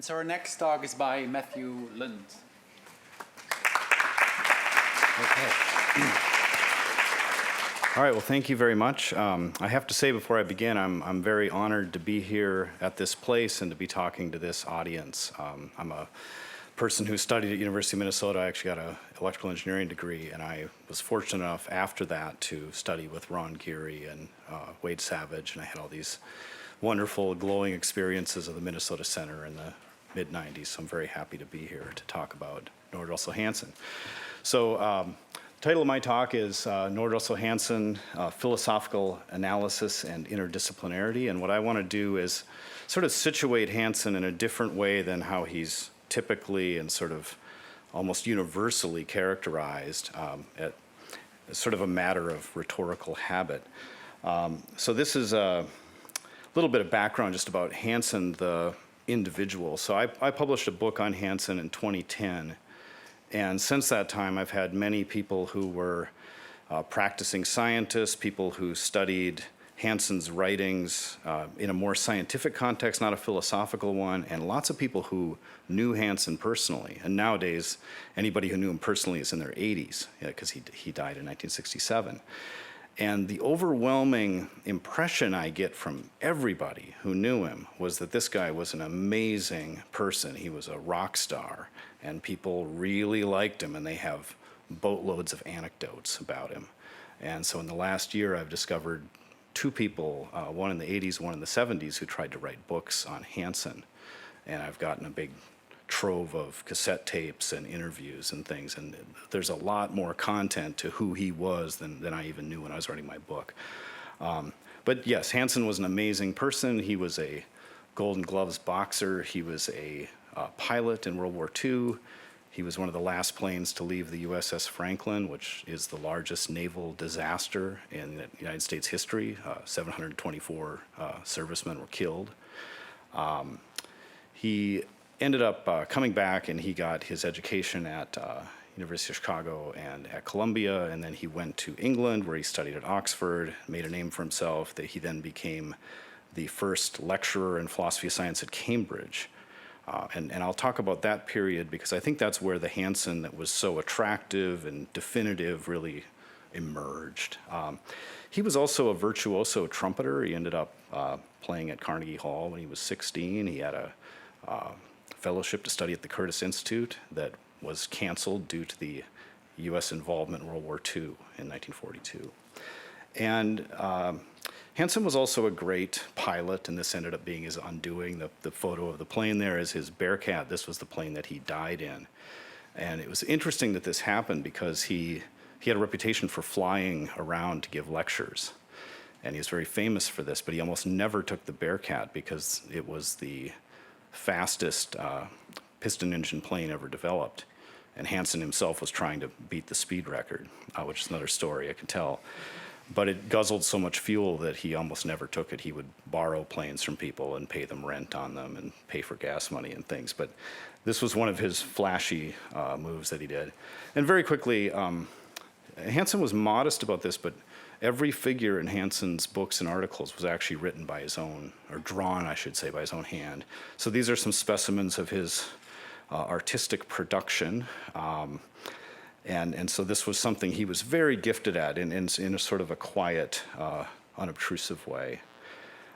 And so our next talk is by Matthew Lund. Okay. All right, well, thank you very much. I have to say before I begin, I'm very honored to be here at this place and to be talking to this audience. I'm a person who studied at University of Minnesota. I actually got an electrical engineering degree, and I was fortunate enough after that to study with Ron Geary and Wade Savage, and I had all these wonderful, glowing experiences of the Minnesota Center in the mid-90s. So I'm very happy to be here to talk about Norwood Hanson. So the title of my talk is Norwood Hanson, Philosophical Analysis and Interdisciplinarity. And what I want to do is sort of situate Hanson in a different way than how he's typically and sort of almost universally characterized as sort of a matter of rhetorical habit. So this is a little bit of background just about Hanson, the individual. So I published a book on Hanson in 2010. And since that time, I've had many people who were practicing scientists, people who studied Hanson's writings in a more scientific context, not a philosophical one, and lots of people who knew Hanson personally. And nowadays, anybody who knew him personally is in their 80s, because he died in 1967. And the overwhelming impression I get from everybody who knew him was that this guy was an amazing person. He was a rock star, and people really liked him, and they have boatloads of anecdotes about him. And so in the last year, I've discovered two people, one in the 80s, one in the 70s, who tried to write books on Hanson. And I've gotten a big trove of cassette tapes and interviews and things, and there's a lot more content to who he was than I even knew when I was writing my book. But yes, Hanson was an amazing person. He was a Golden Gloves boxer. He was a pilot in World War II. He was one of the last planes to leave the USS Franklin, which is the largest naval disaster in the United States history. 724 servicemen were killed. He ended up coming back, and he got his education at University of Chicago and at Columbia, and then he went to England, where he studied at Oxford, made a name for himself. He then became the first lecturer in philosophy of science at Cambridge. And I'll talk about that period because I think that's where the Hanson that was so attractive and definitive really emerged. He was also a virtuoso trumpeter. He ended up playing at Carnegie Hall when he was 16. He had a fellowship to study at the Curtis Institute that was canceled due to the U.S. involvement in World War II in 1942. And Hanson was also a great pilot, and this ended up being his undoing. The photo of the plane there is his Bearcat. This was the plane that he died in. And it was interesting that this happened because he had a reputation for flying around to give lectures. And he was very famous for this, but he almost never took the Bearcat because it was the fastest piston engine plane ever developed. And Hanson himself was trying to beat the speed record, which is another story I can tell. But it guzzled so much fuel that he almost never took it. He would borrow planes from people and pay them rent on them and pay for gas money and things. But this was one of his flashy moves that he did. And very quickly, Hanson was modest about this, but every figure in Hanson's books and articles was actually written by his own, or drawn, I should say, by his own hand. So these are some specimens of his artistic production. And so this was something he was very gifted at in a sort of a quiet, unobtrusive way.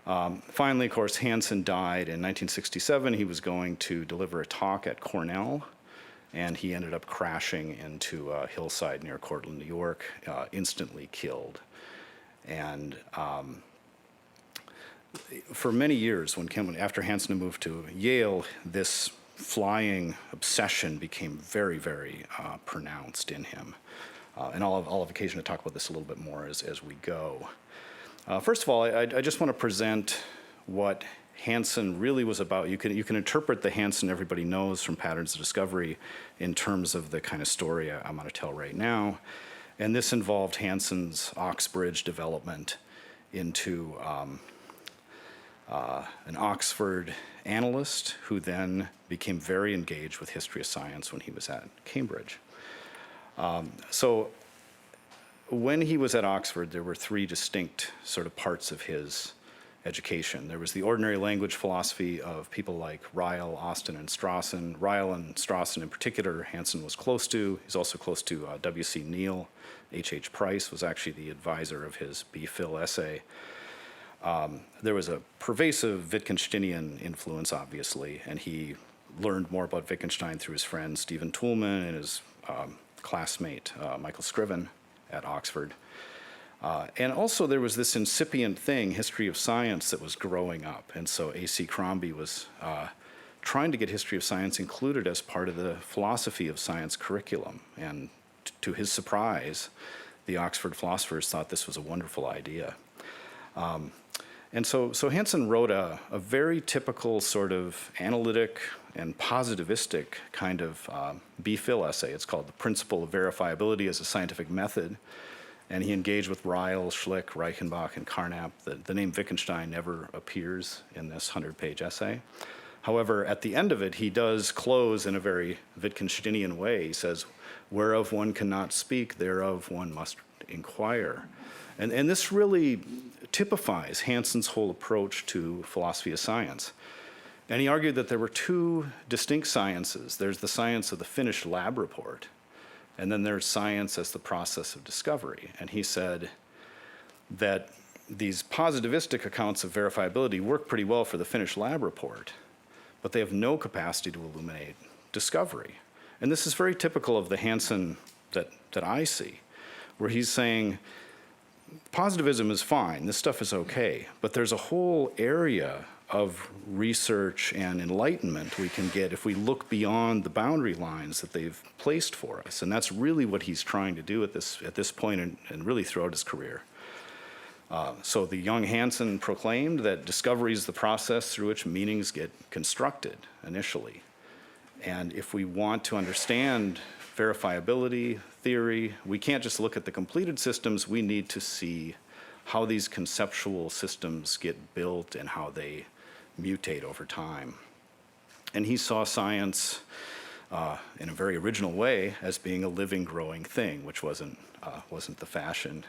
Finally, of course, Hanson died in 1967. He was going to deliver a talk at Cornell, and he ended up crashing into a hillside near Cortland, New York, instantly killed. And for many years, after Hanson moved to Yale, this flying obsession became very, very pronounced in him. And I'll have occasion to talk about this a little bit more as we go. First of all, I just want to present what Hanson really was about. You can interpret the Hanson everybody knows from Patterns of Discovery in terms of the kind of story I'm going to tell right now. And this involved Hanson's Oxbridge development into an Oxford analyst who then became very engaged with history of science when he was at Cambridge. So when he was at Oxford, there were three distinct sort of parts of his education. There was the ordinary language philosophy of people like Ryle, Austin, and Strawson. Ryle and Strawson in particular, Hanson was close to. He's also close to W.C. Neal. H.H. Price was actually the advisor of his B-Phil essay. There was a pervasive Wittgensteinian influence, obviously, and he learned more about Wittgenstein through his friend Stephen Toulmin and his classmate Michael Scriven at Oxford. And also there was this incipient thing, history of science, that was growing up. And so A.C. Crombie was trying to get history of science included as part of the philosophy of science curriculum. And to his surprise, the Oxford philosophers thought this was a wonderful idea. And so Hanson wrote a very typical sort of analytic and positivistic kind of B-Phil essay. It's called The Principle of Verifiability as a Scientific Method. And he engaged with Ryle, Schlick, Reichenbach, and Carnap. The name Wittgenstein never appears in this 100-page essay. However, at the end of it, he does close in a very Wittgensteinian way. He says, "Whereof one cannot speak, thereof one must inquire." And this really typifies Hanson's whole approach to philosophy of science. And he argued that there were two distinct sciences. There's the science of the finished lab report, and then there's science as the process of discovery. And he said that these positivistic accounts of verifiability work pretty well for the finished lab report, but they have no capacity to illuminate discovery. And this is very typical of the Hanson that I see, where he's saying, positivism is fine, this stuff is okay, but there's a whole area of research and enlightenment we can get if we look beyond the boundary lines that they've placed for us. And that's really what he's trying to do at this point and really throughout his career. So the young Hanson proclaimed that discovery is the process through which meanings get constructed initially. And if we want to understand verifiability, theory, we can't just look at the completed systems, we need to see how these conceptual systems get built and how they mutate over time. And he saw science in a very original way as being a living, growing thing, which wasn't the fashion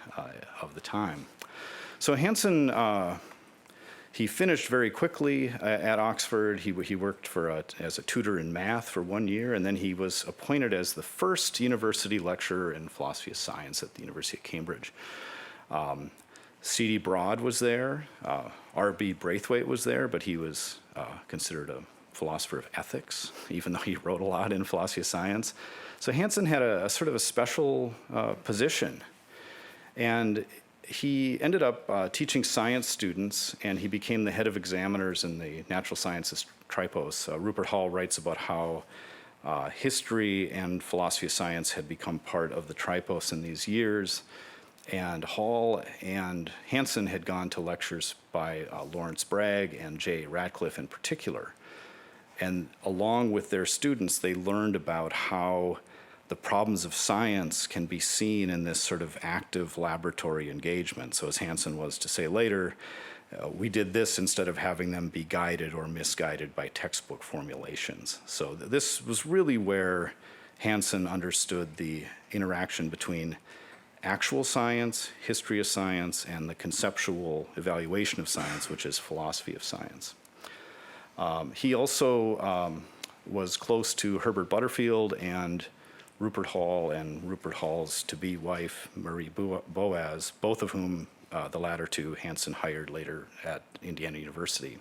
of the time. So Hanson, he finished very quickly at Oxford. He worked as a tutor in math for 1 year, and then he was appointed as the first university lecturer in philosophy of science at the University of Cambridge. C.D. Broad was there. R.B. Braithwaite was there, but he was considered a philosopher of ethics, even though he wrote a lot in philosophy of science. So Hanson had a sort of a special position. And he ended up teaching science students, and he became the head of examiners in the natural sciences tripos. Rupert Hall writes about how history and philosophy of science had become part of the tripos in these years. And Hall and Hanson had gone to lectures by Lawrence Bragg and J. Ratcliffe in particular. And along with their students, they learned about how the problems of science can be seen in this sort of active laboratory engagement. So as Hanson was to say later, we did this instead of having them be guided or misguided by textbook formulations. So this was really where Hanson understood the interaction between actual science, history of science, and the conceptual evaluation of science, which is philosophy of science. He also was close to Herbert Butterfield and Rupert Hall and Rupert Hall's to-be wife, Marie Boas, both of whom, the latter two, Hanson hired later at Indiana University.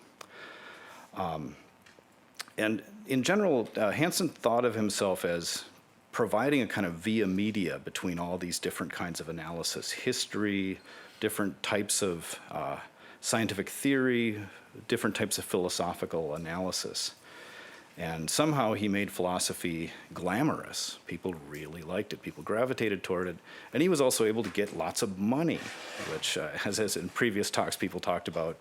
And in general, Hanson thought of himself as providing a kind of via media between all these different kinds of analysis, history, different types of scientific theory, different types of philosophical analysis. And somehow he made philosophy glamorous. People really liked it. People gravitated toward it. And he was also able to get lots of money, which, as in previous talks, people talked about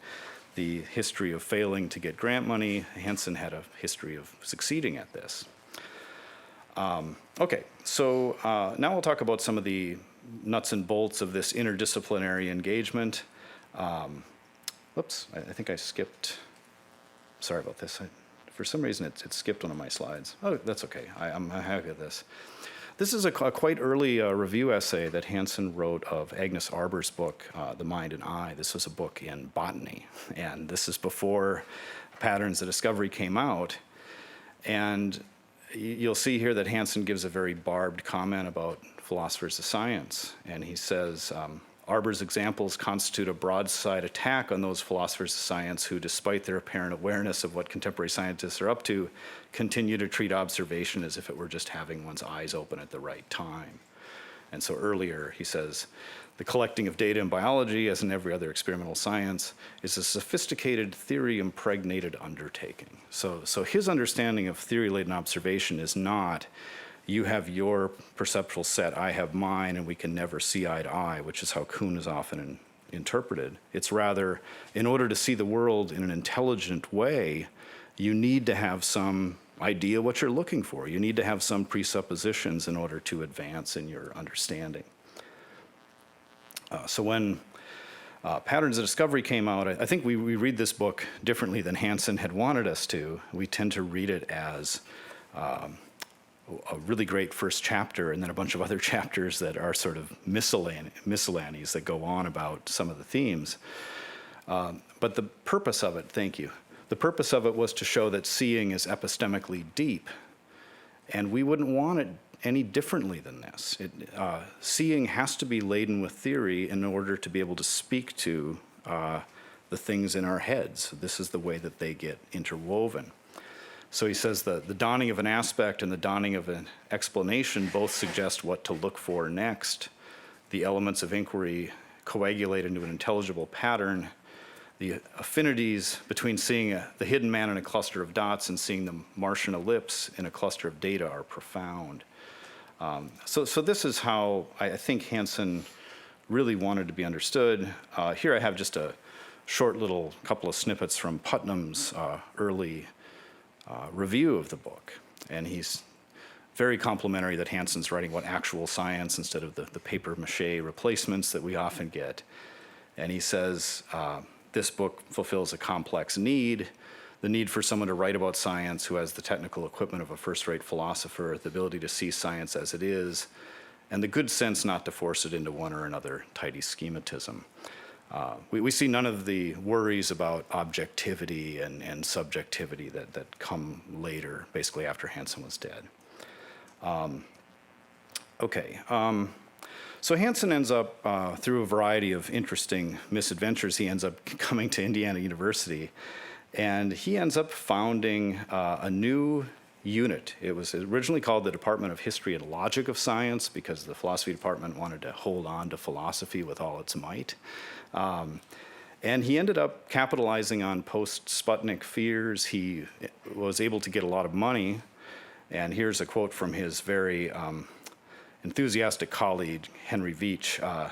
the history of failing to get grant money. Hanson had a history of succeeding at this. Okay, so now we'll talk about some of the nuts and bolts of this interdisciplinary engagement. Oops, I think I skipped. Sorry about this. For some reason, it skipped one of my slides. Oh, that's okay. I'm happy with this. This is a quite early review essay that Hanson wrote of Agnes Arber's book, The Mind and I. This was a book in botany, and this is before Patterns of Discovery came out. And you'll see here that Hanson gives a very barbed comment about philosophers of science, and he says, Arber's examples constitute a broadside attack on those philosophers of science who, despite their apparent awareness of what contemporary scientists are up to, continue to treat observation as if it were just having one's eyes open at the right time. And so earlier he says, the collecting of data in biology, as in every other experimental science, is a sophisticated theory-impregnated undertaking. So his understanding of theory-laden observation is not, you have your perceptual set, I have mine, and we can never see eye to eye, which is how Kuhn is often interpreted. It's rather, in order to see the world in an intelligent way, you need to have some idea what you're looking for. You need to have some presuppositions in order to advance in your understanding. So when Patterns of Discovery came out, I think we read this book differently than Hanson had wanted us to. We tend to read it as a really great first chapter and then a bunch of other chapters that are sort of miscellanies that go on about some of the themes. But the purpose of it, thank you, the purpose of it was to show that seeing is epistemically deep, and we wouldn't want it any differently than this. Seeing has to be laden with theory in order to be able to speak to the things in our heads. This is the way that they get interwoven. So he says the dawning of an aspect and the dawning of an explanation both suggest what to look for next. The elements of inquiry coagulate into an intelligible pattern. The affinities between seeing the hidden man in a cluster of dots and seeing the Martian ellipse in a cluster of data are profound. So this is how I think Hanson really wanted to be understood. Here I have just a short little couple of snippets from Putnam's early review of the book. And he's very complimentary that Hanson's writing about actual science instead of the papier-mâché replacements that we often get. And he says, this book fulfills a complex need, the need for someone to write about science who has the technical equipment of a first-rate philosopher, the ability to see science as it is, and the good sense not to force it into one or another tidy schematism. We see none of the worries about objectivity and subjectivity that come later, basically after Hanson was dead. So Hanson ends up, through a variety of interesting misadventures, he ends up coming to Indiana University, and he ends up founding a new unit. It was originally called the Department of History and Logic of Science because the philosophy department wanted to hold on to philosophy with all its might. And he ended up capitalizing on post-Sputnik fears. He was able to get a lot of money. And here's a quote from his very enthusiastic colleague, Henry Veach,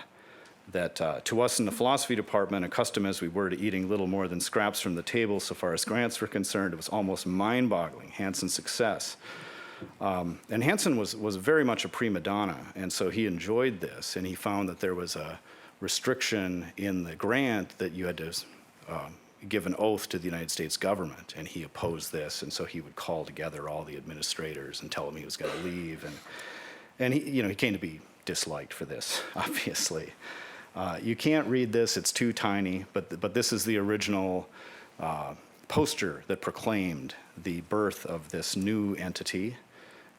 that to us in the philosophy department, accustomed as we were to eating little more than scraps from the table so far as grants were concerned, it was almost mind-boggling, Hanson's success. And Hanson was very much a prima donna, and so he enjoyed this, and he found that there was a restriction in the grant that you had to give an oath to the United States government, and he opposed this, and so he would call together all the administrators and tell them he was going to leave, and he came to be disliked for this, obviously. You can't read this, it's too tiny, but this is the original poster that proclaimed the birth of this new entity,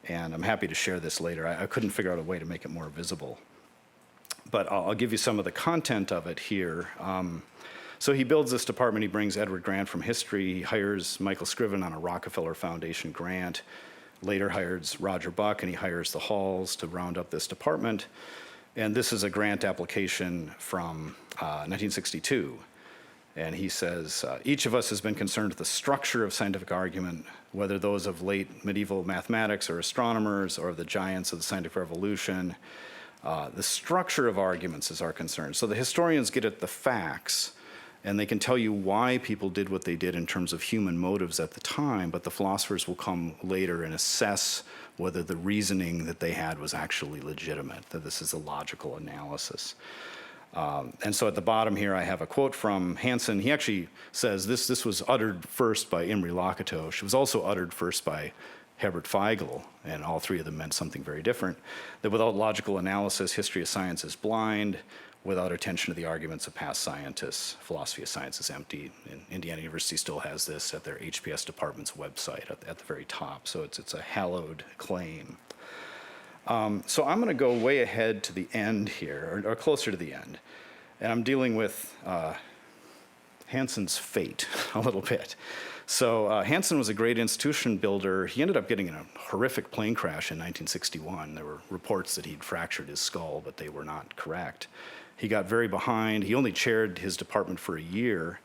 and I'm happy to share this later. I couldn't figure out a way to make it more visible. But I'll give you some of the content of it here. So he builds this department. He brings Edward Grant from history. He hires Michael Scriven on a Rockefeller Foundation grant. Later hires Roger Buck, and he hires the Halls to round up this department. And this is a grant application from 1962. And he says, each of us has been concerned with the structure of scientific argument, whether those of late medieval mathematics or astronomers or the giants of the scientific revolution. The structure of arguments is our concern. So the historians get at the facts, and they can tell you why people did what they did in terms of human motives at the time, but the philosophers will come later and assess whether the reasoning that they had was actually legitimate, that this is a logical analysis. And so at the bottom here, I have a quote from Hanson. He actually says this was uttered first by Imre Lakatos. It was also uttered first by Herbert Feigl, and all three of them meant something very different, that without logical analysis, history of science is blind. Without attention to the arguments of past scientists, philosophy of science is empty. And Indiana University still has this at their HPS department's website at the very top. So it's a hallowed claim. So I'm going to go way ahead to the end here, or closer to the end. And I'm dealing with Hanson's fate a little bit. So Hanson was a great institution builder. He ended up getting in a horrific plane crash in 1961. There were reports that he'd fractured his skull, but they were not correct. He got very behind. He only chaired his department for a year,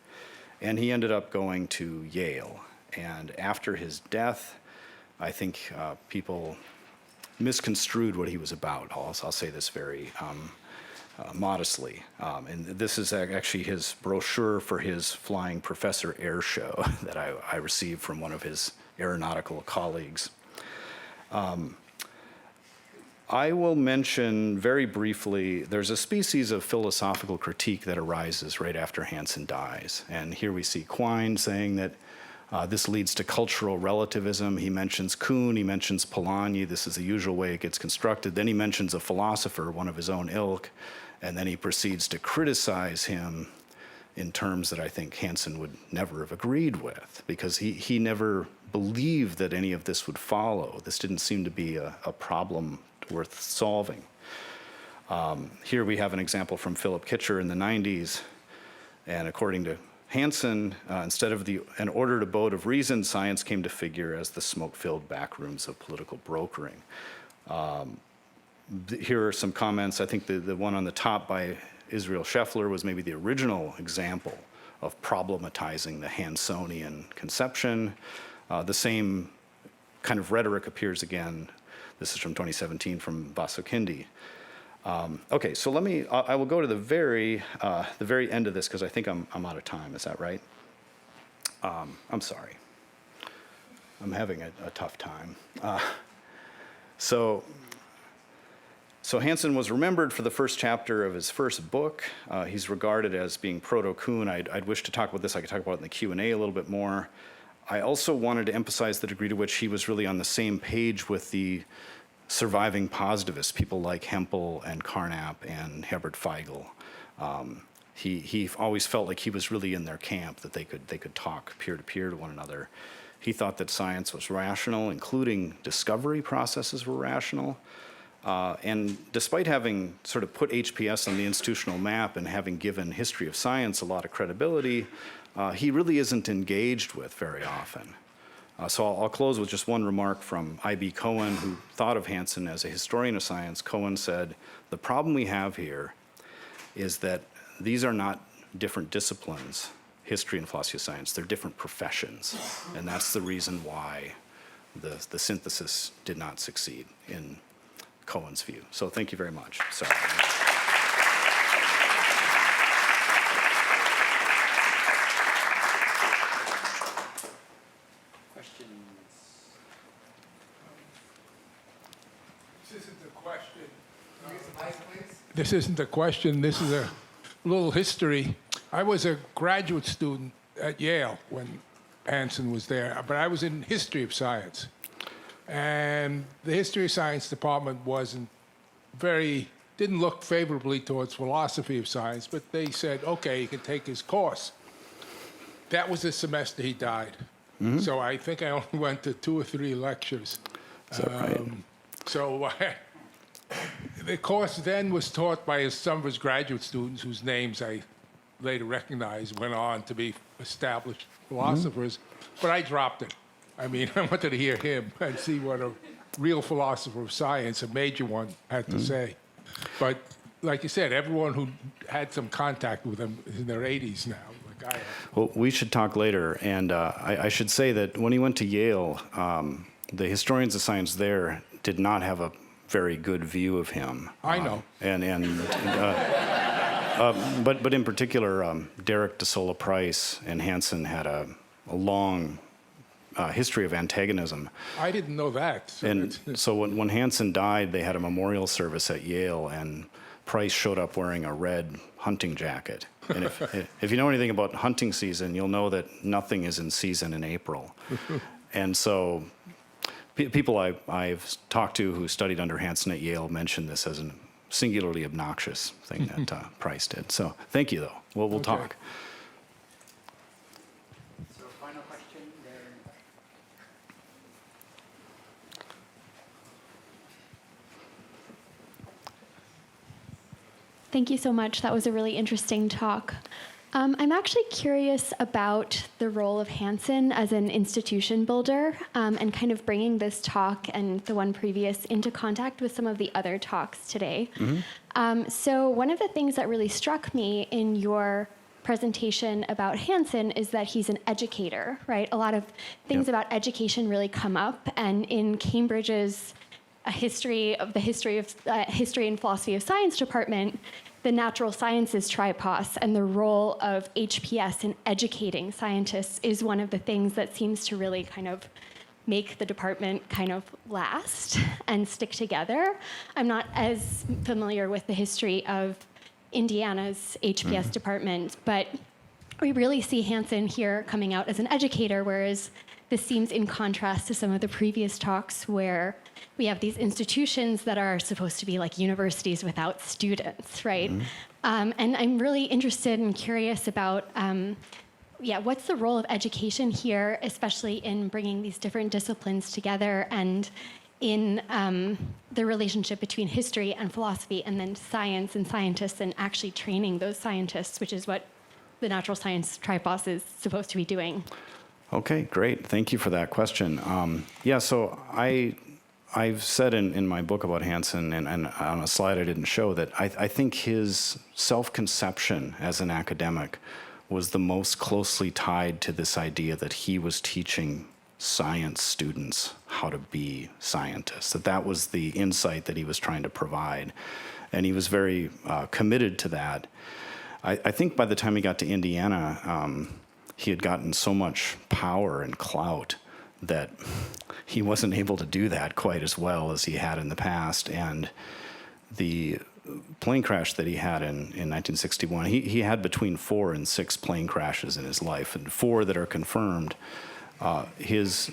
and he ended up going to Yale. And after his death, I think people misconstrued what he was about. I'll say this very modestly. And this is actually his brochure for his Flying Professor Air Show that I received from one of his aeronautical colleagues. I will mention very briefly, there's a species of philosophical critique that arises right after Hanson dies. And here we see Quine saying that this leads to cultural relativism. He mentions Kuhn, he mentions Polanyi. This is the usual way it gets constructed. Then he mentions a philosopher, one of his own ilk, and then he proceeds to criticize him in terms that I think Hanson would never have agreed with, because he never believed that any of this would follow. This didn't seem to be a problem worth solving. Here we have an example from Philip Kitcher in the 90s, and according to Hanson, instead of an ordered abode of reason, science came to figure as the smoke-filled back rooms of political brokering. Here are some comments. I think the one on the top by Israel Scheffler was maybe the original example of problematizing the Hansonian conception. The same kind of rhetoric appears again. This is from 2017 from Vasokindi. Okay, so I will go to the very end of this because I think I'm out of time. Is that right? I'm sorry. I'm having a tough time. So Hanson was remembered for the first chapter of his first book. He's regarded as being proto-Kuhn. I'd wish to talk about this. I could talk about it in the Q&A a little bit more. I also wanted to emphasize the degree to which he was really on the same page with the surviving positivists, people like Hempel and Carnap and Herbert Feigl. He always felt like he was really in their camp, that they could talk peer-to-peer to one another. He thought that science was rational, including discovery processes were rational. And despite having sort of put HPS on the institutional map and having given history of science a lot of credibility, he really isn't engaged with very often. So I'll close with just one remark from I.B. Cohen, who thought of Hanson as a historian of science. Cohen said, "The problem we have here is that these are not different disciplines, history and philosophy of science. They're different professions. And that's the reason why the synthesis did not succeed in Cohen's view." So thank you very much. Sorry. This isn't a question, this is a little history. I was a graduate student at Yale when Hanson was there, but I was in history of science. And the history of science department didn't look favorably towards philosophy of science, but they said, okay, he can take his course. That was the semester he died. Mm-hmm. So I think I only went to 2 or 3 lectures. Is that right? So the course then was taught by some of his graduate students, whose names I later recognized went on to be established philosophers, but I dropped it. I mean, I wanted to hear him and see what a real philosopher of science, a major one, had to say. But like you said, everyone who had some contact with him is in their 80s now, like I am. Well, we should talk later, and I should say that when he went to Yale, the historians of science there did not have a very good view of him. I know. But in particular, Derek de Sola Price and Hanson had a long history of antagonism. I didn't know that. So when Hanson died, they had a memorial service at Yale, and Price showed up wearing a red hunting jacket. And if you know anything about hunting season, you'll know that nothing is in season in April. And so People I've talked to who studied under Hanson at Yale mentioned this as a singularly obnoxious thing that Price did. So thank you, though. We'll Okay. talk. So final question there. Thank you so much. That was a really interesting talk. I'm actually curious about the role of Hanson as an institution builder and kind of bringing this talk and the one previous into contact with some of the other talks today. So one of the things that really struck me in your presentation about Hanson is that he's an educator, right? A lot of things Yep. about education really come up, and in Cambridge's history and philosophy of science department, the natural sciences tripos and the role of HPS in educating scientists is one of the things that seems to really kind of make the department kind of last and stick together. I'm not as familiar with the history of Indiana's HPS department, but we really see Hanson here coming out as an educator, whereas this seems in contrast to some of the previous talks where we have these institutions that are supposed to be like universities without students, right? And I'm really interested and curious about, what's the role of education here, especially in bringing these different disciplines together and in the relationship between history and philosophy and then science and scientists and actually training those scientists, which is what the natural science tripos is supposed to be doing. Okay, great. Thank you for that question. So I've said in my book about Hanson, and on a slide I didn't show, that I think his self-conception as an academic was the most closely tied to this idea that he was teaching science students how to be scientists, that was the insight that he was trying to provide. And he was very committed to that. I think by the time he got to Indiana, he had gotten so much power and clout that he wasn't able to do that quite as well as he had in the past. And the plane crash that he had in 1961, he had between 4 and 6 plane crashes in his life, and 4 that are confirmed. His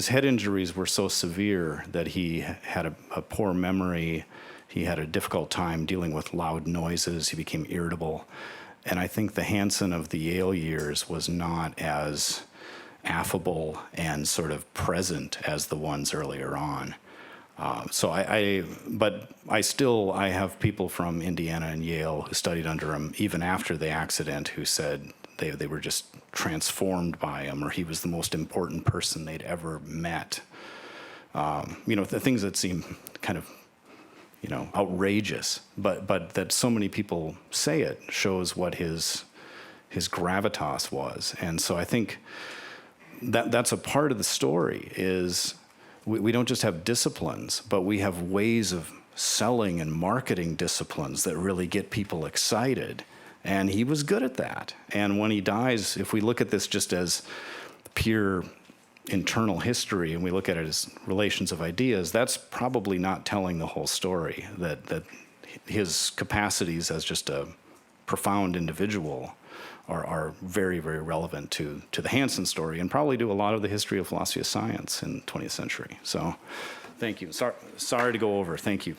head injuries were so severe that he had a poor memory. He had a difficult time dealing with loud noises. He became irritable. And I think the Hanson of the Yale years was not as affable and sort of present as the ones earlier on. But I have people from Indiana and Yale who studied under him even after the accident who said they were just transformed by him, or he was the most important person they'd ever met. The things that seem kind of outrageous, but that so many people say it shows what his gravitas was. And so I think that's a part of the story is we don't just have disciplines, but we have ways of selling and marketing disciplines that really get people excited. And he was good at that. And when he dies, if we look at this just as pure internal history and we look at it as relations of ideas, that's probably not telling the whole story, that his capacities as just a profound individual are very, very relevant to the Hanson story and probably to a lot of the history of philosophy of science in the 20th century. So thank you. Sorry to go over. Thank you.